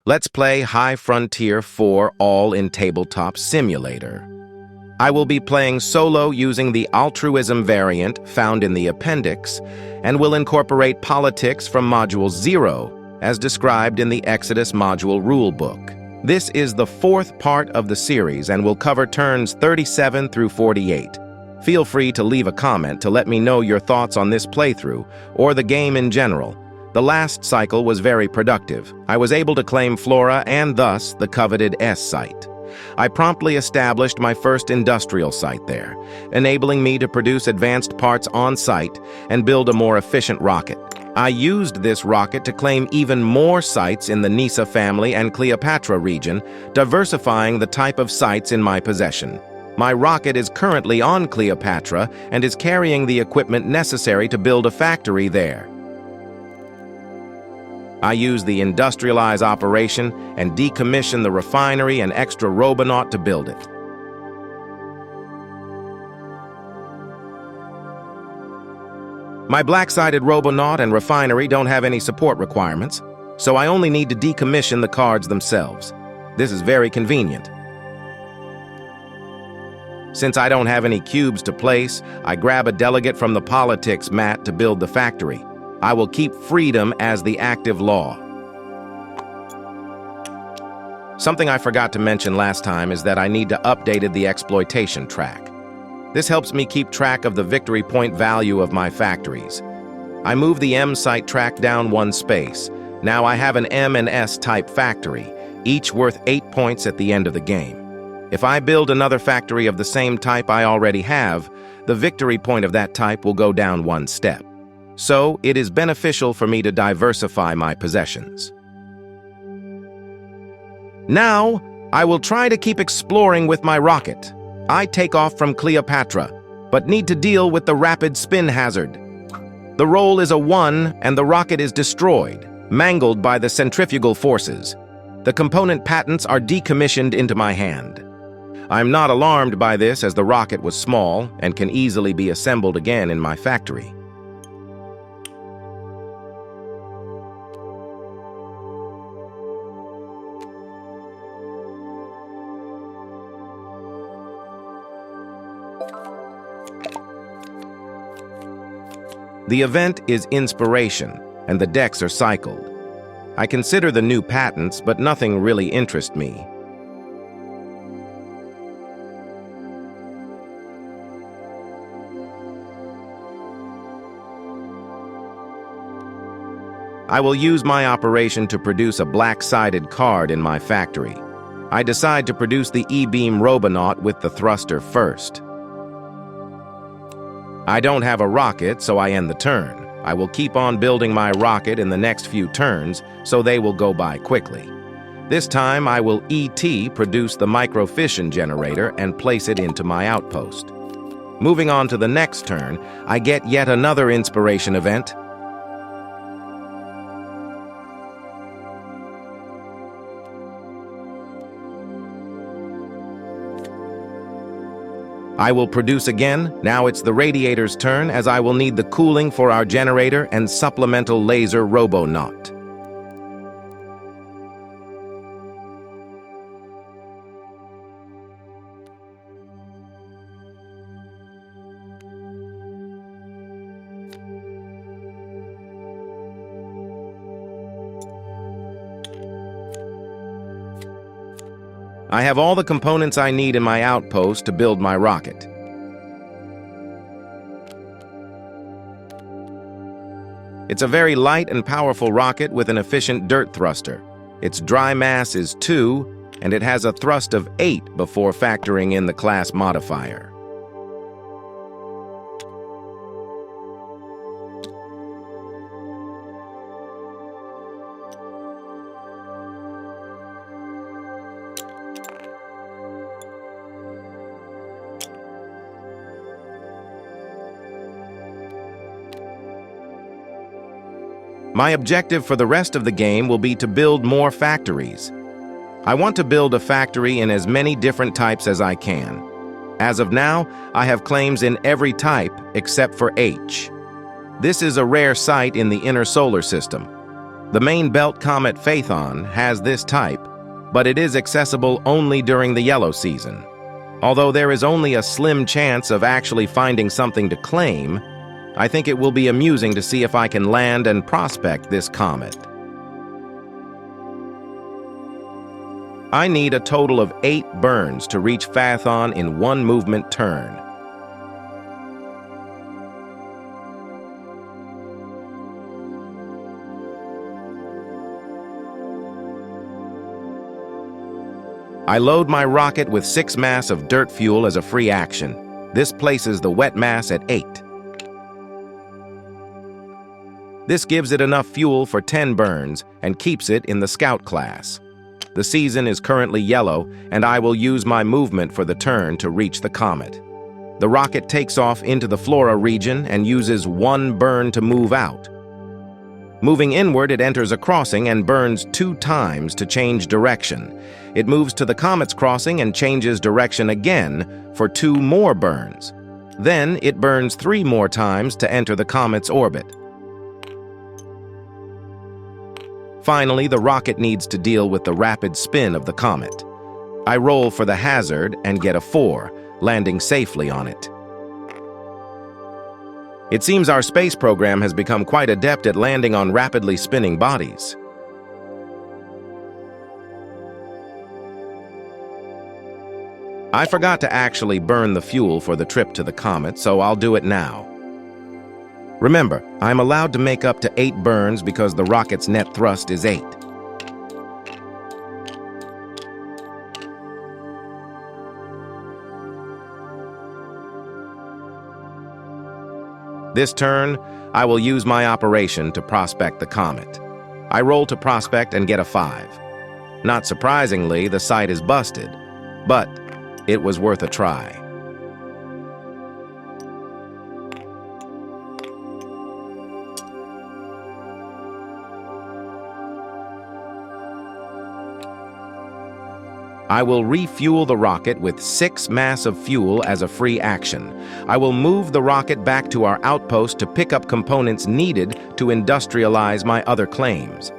Let's play High Frontier 4 all in Tabletop Simulator. I will be playing solo using the Altruism variant found in the appendix, and will incorporate politics from Module 0, as described in the Exodus module rulebook. This is the fourth part of the series and will cover turns 37 through 48. Feel free to leave a comment to let me know your thoughts on this playthrough, or the game in general. The last cycle was very productive. I was able to claim Flora and thus the coveted S site. I promptly established my first industrial site there, enabling me to produce advanced parts on site and build a more efficient rocket. I used this rocket to claim even more sites in the Nisa family and Cleopatra region, diversifying the type of sites in my possession. My rocket is currently on Cleopatra and is carrying the equipment necessary to build a factory there. I use the industrialize operation and decommission the refinery and extra robonaut to build it. My black-sided robonaut and refinery don't have any support requirements, so I only need to decommission the cards themselves. This is very convenient. Since I don't have any cubes to place, I grab a delegate from the politics mat to build the factory. I will keep freedom as the active law. Something I forgot to mention last time is that I need to update the exploitation track. This helps me keep track of the victory point value of my factories. I move the M site track down one space. Now I have an M and S type factory, each worth 8 points at the end of the game. If I build another factory of the same type I already have, the victory point of that type will go down one step. So, it is beneficial for me to diversify my possessions. Now, I will try to keep exploring with my rocket. I take off from Cleopatra, but need to deal with the rapid spin hazard. The roll is a 1 and the rocket is destroyed, mangled by the centrifugal forces. The component patents are decommissioned into my hand. I'm not alarmed by this as the rocket was small and can easily be assembled again in my factory. The event is inspiration, and the decks are cycled. I consider the new patents, but nothing really interests me. I will use my operation to produce a black-sided card in my factory. I decide to produce the E-beam robonaut with the thruster first. I don't have a rocket, so I end the turn. I will keep on building my rocket in the next few turns, so they will go by quickly. This time, I will ET produce the microfission generator and place it into my outpost. Moving on to the next turn, I get yet another inspiration event. I will produce again. Now it's the radiator's turn, as I will need the cooling for our generator and supplemental laser robonaut. I have all the components I need in my outpost to build my rocket. It's a very light and powerful rocket with an efficient dirt thruster. Its dry mass is 2, and it has a thrust of 8 before factoring in the class modifier. My objective for the rest of the game will be to build more factories. I want to build a factory in as many different types as I can. As of now, I have claims in every type except for H. This is a rare site in the inner solar system. The main belt comet Phaethon has this type, but it is accessible only during the yellow season. Although there is only a slim chance of actually finding something to claim, I think it will be amusing to see if I can land and prospect this comet. I need a total of 8 burns to reach Phaethon in 1 movement turn. I load my rocket with 6 mass of dirt fuel as a free action. This places the wet mass at 8. This gives it enough fuel for 10 burns and keeps it in the Scout class. The season is currently yellow, and I will use my movement for the turn to reach the comet. The rocket takes off into the Flora region and uses 1 burn to move out. Moving inward, it enters a crossing and burns 2 times to change direction. It moves to the comet's crossing and changes direction again for 2 more burns. Then it burns 3 more times to enter the comet's orbit. Finally, the rocket needs to deal with the rapid spin of the comet. I roll for the hazard and get a 4, landing safely on it. It seems our space program has become quite adept at landing on rapidly spinning bodies. I forgot to actually burn the fuel for the trip to the comet, so I'll do it now. Remember, I'm allowed to make up to 8 burns because the rocket's net thrust is 8. This turn, I will use my operation to prospect the comet. I roll to prospect and get a 5. Not surprisingly, the sight is busted, but it was worth a try. I will refuel the rocket with 6 mass of fuel as a free action. I will move the rocket back to our outpost to pick up components needed to industrialize my other claims.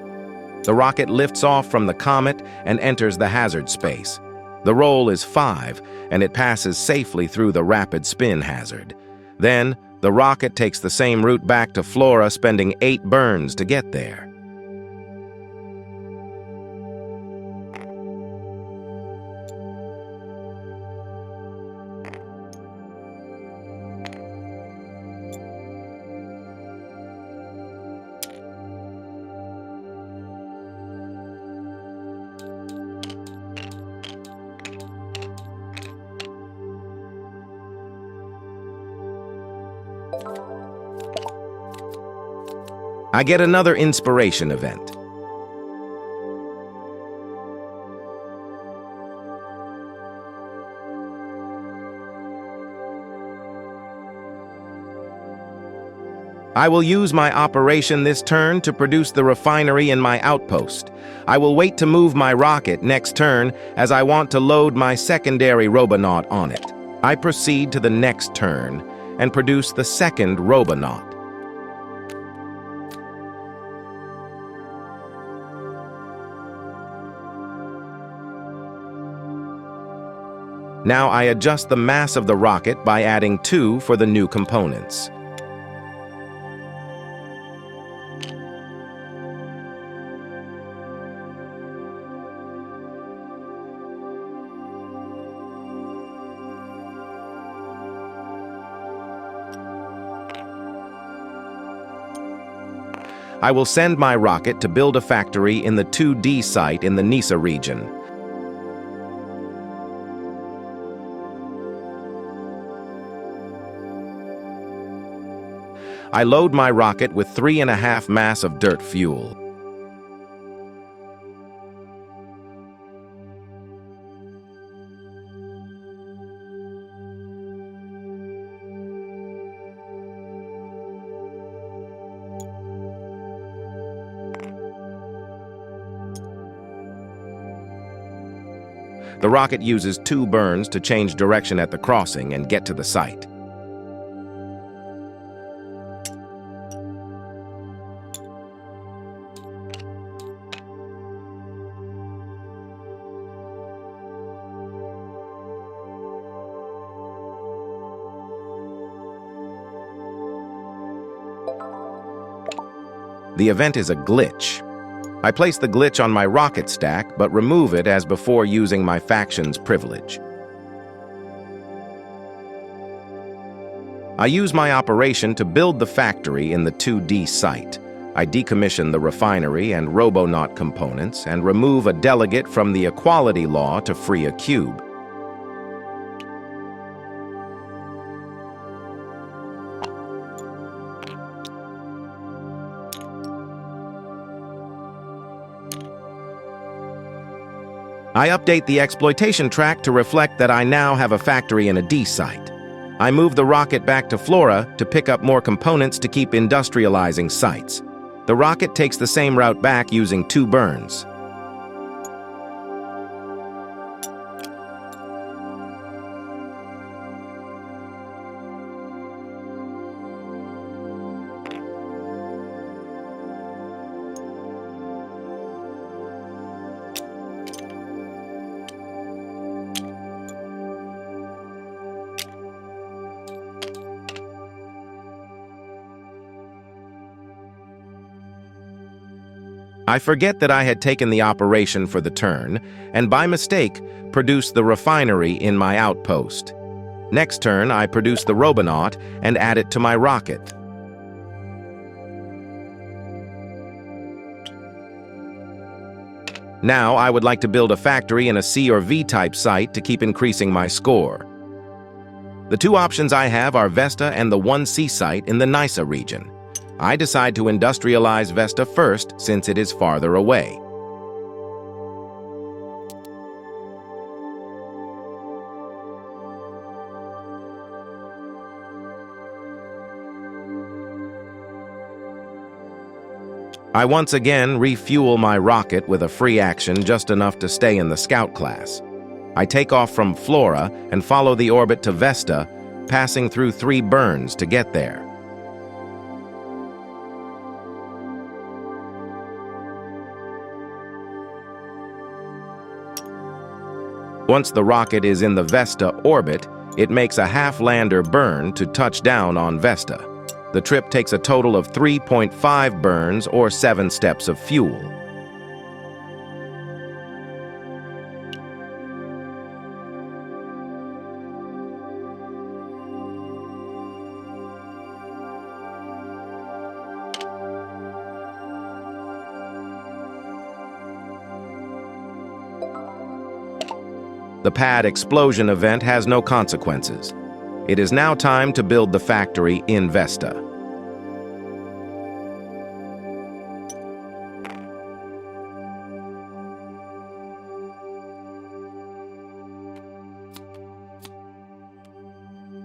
The rocket lifts off from the comet and enters the hazard space. The roll is 5, and it passes safely through the rapid spin hazard. Then, the rocket takes the same route back to Flora, spending 8 burns to get there. I get another inspiration event. I will use my operation this turn to produce the refinery in my outpost. I will wait to move my rocket next turn as I want to load my secondary robonaut on it. I proceed to the next turn and produce the second robonaut. Now I adjust the mass of the rocket by adding 2 for the new components. I will send my rocket to build a factory in the 2D site in the Nisa region. I load my rocket with 3.5 mass of dirt fuel. The rocket uses 2 burns to change direction at the crossing and get to the site. The event is a glitch. I place the glitch on my rocket stack, but remove it as before using my faction's privilege. I use my operation to build the factory in the 2D site. I decommission the refinery and Robonaut components and remove a delegate from the equality law to free a cube. I update the exploitation track to reflect that I now have a factory in a D site. I move the rocket back to Flora to pick up more components to keep industrializing sites. The rocket takes the same route back using 2 burns. I forget that I had taken the operation for the turn, and by mistake, produced the refinery in my outpost. Next turn, I produce the Robonaut and add it to my rocket. Now, I would like to build a factory in a C or V-type site to keep increasing my score. The 2 options I have are Vesta and the 1C site in the Nysa region. I decide to industrialize Vesta first since it is farther away. I once again refuel my rocket with a free action just enough to stay in the scout class. I take off from Flora and follow the orbit to Vesta, passing through 3 burns to get there. Once the rocket is in the Vesta orbit, it makes a half-lander burn to touch down on Vesta. The trip takes a total of 3.5 burns or 7 steps of fuel. The pad explosion event has no consequences. It is now time to build the factory in Vesta.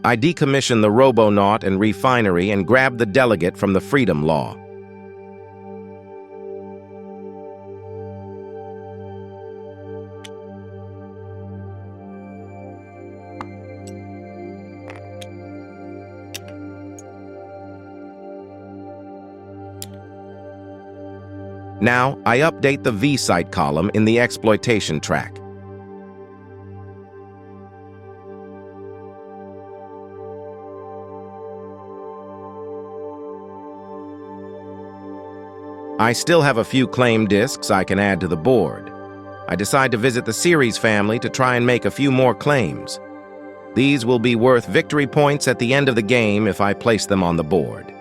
I decommission the Robonaut and refinery and grab the delegate from the Freedom Law. Now, I update the V-site column in the exploitation track. I still have a few claim discs I can add to the board. I decide to visit the Ceres family to try and make a few more claims. These will be worth victory points at the end of the game if I place them on the board.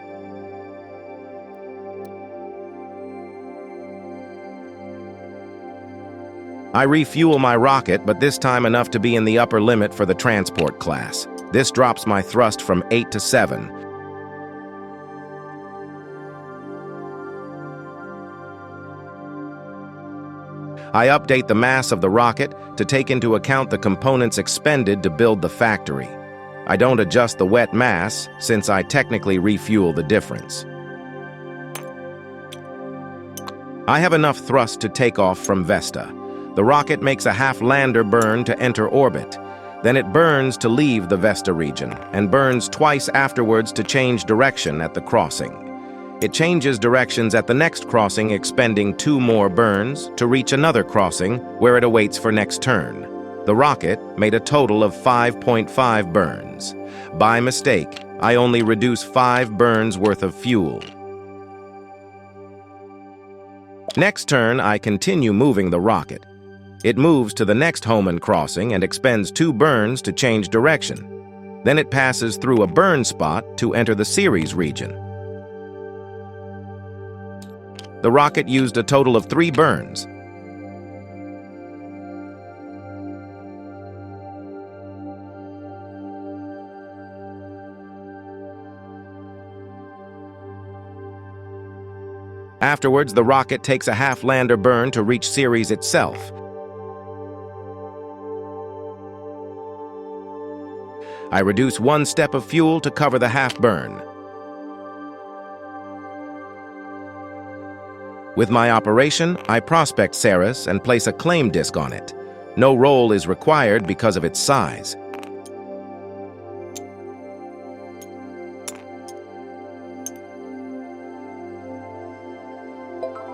I refuel my rocket, but this time enough to be in the upper limit for the transport class. This drops my thrust from 8 to 7. I update the mass of the rocket to take into account the components expended to build the factory. I don't adjust the wet mass, since I technically refuel the difference. I have enough thrust to take off from Vesta. The rocket makes a half-lander burn to enter orbit. Then it burns to leave the Vesta region, and burns twice afterwards to change direction at the crossing. It changes directions at the next crossing, expending 2 more burns to reach another crossing where it awaits for next turn. The rocket made a total of 5.5 burns. By mistake, I only reduce 5 burns worth of fuel. Next turn, I continue moving the rocket. It moves to the next Homan crossing and expends 2 burns to change direction. Then it passes through a burn spot to enter the Ceres region. The rocket used a total of 3 burns. Afterwards, the rocket takes a half-lander burn to reach Ceres itself. I reduce 1 step of fuel to cover the half-burn. With my operation, I prospect Ceres and place a claim disc on it. No roll is required because of its size.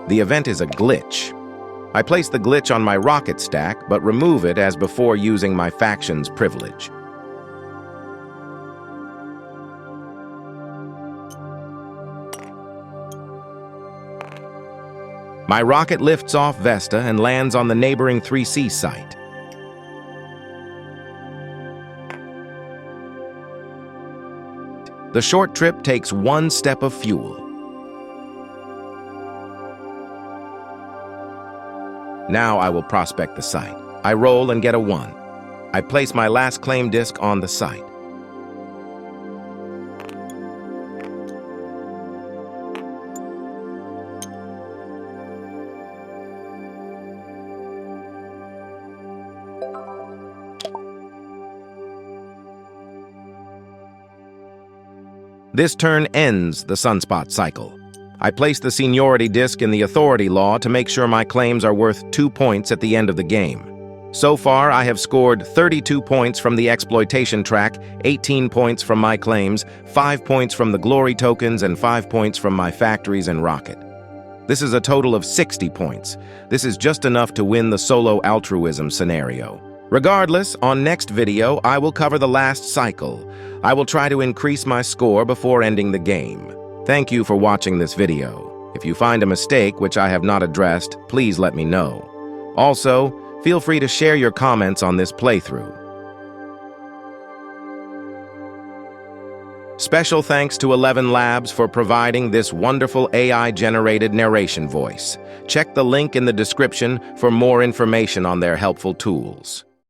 The event is a glitch. I place the glitch on my rocket stack, but remove it as before using my faction's privilege. My rocket lifts off Vesta and lands on the neighboring 3C site. The short trip takes 1 step of fuel. Now I will prospect the site. I roll and get a 1. I place my last claim disc on the site. This turn ends the sunspot cycle. I place the seniority disc in the authority law to make sure my claims are worth 2 points at the end of the game. So far, I have scored 32 points from the exploitation track, 18 points from my claims, 5 points from the glory tokens, and 5 points from my factories and rocket. This is a total of 60 points. This is just enough to win the solo altruism scenario. Regardless, on next video, I will cover the last cycle. I will try to increase my score before ending the game. Thank you for watching this video. If you find a mistake which I have not addressed, please let me know. Also, feel free to share your comments on this playthrough. Special thanks to 11 Labs for providing this wonderful AI-generated narration voice. Check the link in the description for more information on their helpful tools.